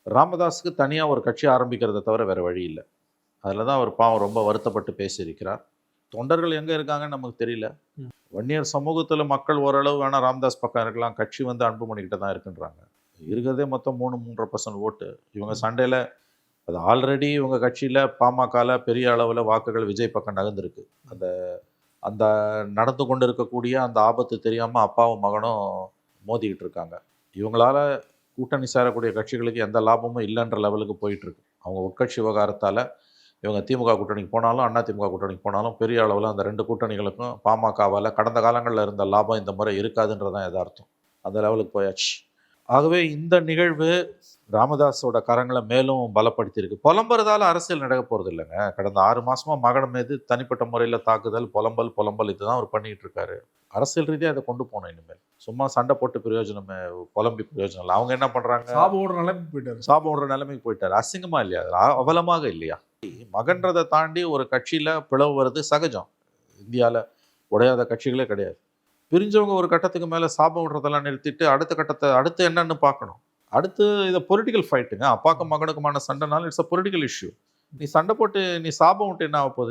ராமதாஸுக்கு தனியாக ஒரு கட்சி ஆரம்பிக்கிறத தவிர வேறு வழி இல்லை. அதில் தான் அவர் பாவம் ரொம்ப வருத்தப்பட்டு பேசியிருக்கிறார். தொண்டர்கள் எங்கே இருக்காங்கன்னு நமக்கு தெரியல. வன்னியர் சமூகத்தில் மக்கள் ஓரளவு வேணால் ராமதாஸ் பக்கம் இருக்கலாம், கட்சி வந்து அன்புமணிக்கிட்ட தான் இருக்குன்றாங்க. இருக்கிறதே மொத்தம் 3-3.5% ஓட்டு. இவங்க சண்டையில் அது ஆல்ரெடி இவங்க கட்சியில் பாமகவில் பெரிய அளவில் வாக்குகள் விஜய் பக்கம் நகர்ந்துருக்கு. அந்த அந்த நடந்து கொண்டு இருக்கக்கூடிய அந்த ஆபத்து தெரியாமல் அப்பாவும் மகனும் மோதிக்கிட்டு இருக்காங்க. இவங்களால கூட்டணி சேரக்கூடிய கட்சிகளுக்கு எந்த லாபமும் இல்லைன்ற லெவலுக்கு போயிட்டுருக்கு. அவங்க உட்கட்சி விவகாரத்தால் இவங்க திமுக கூட்டணிக்கு போனாலும் அண்ணா திமுக கூட்டணிக்கு போனாலும் பெரிய அளவில் அந்த 2 கூட்டணிகளுக்கும் பாமகவால் கடந்த காலங்களில் இருந்த லாபம் இந்த முறை இருக்காதுன்றதான் எதார்த்தம். அந்த லெவலுக்கு போயாச்சு. ஆகவே இந்த நிகழ்வு ராமதாஸோட கரங்களை மேலும் பலப்படுத்தியிருக்கு. புலம்புறதால அரசியல் நடக்க போகிறது இல்லைங்க. கடந்த 6 மாதமாக மகன் மீது தனிப்பட்ட முறையில் தாக்குதல், புலம்பல் இதுதான் அவர் பண்ணிகிட்டு இருக்காரு. அரசியல் ரீதியாக அதை கொண்டு போகணும். இனிமேல் சும்மா சண்டை போட்டு பிரயோஜனமே, புலம்பி பிரயோஜனம் இல்லை. அவங்க என்ன பண்ணுறாங்க, சாபம் விடுற நிலைமைக்கு போயிட்டாரு. அசிங்கமா இல்லையா, அவலமாக இல்லையா? மகன்றதை தாண்டி ஒரு கட்சியில் பிளவு வருது சகஜம். இந்தியாவில் உடையாத கட்சிகளே கிடையாது. பிரிஞ்சவங்க ஒரு கட்டத்துக்கு மேலே சாபம் விடுறதெல்லாம் நிறுத்திட்டு அடுத்து என்னன்னு பார்க்கணும். அடுத்து இதை பொலிட்டிக்கல் ஃபைட்டுங்க. அப்பாக்கும் மகனுக்குமான சண்டைனாலும் இட்ஸ் அ பொலிட்டிக்கல் இஷ்யூ. நீ சண்டை போட்டு நீ சாபம் விட்டு என்ன ஆக போகுது?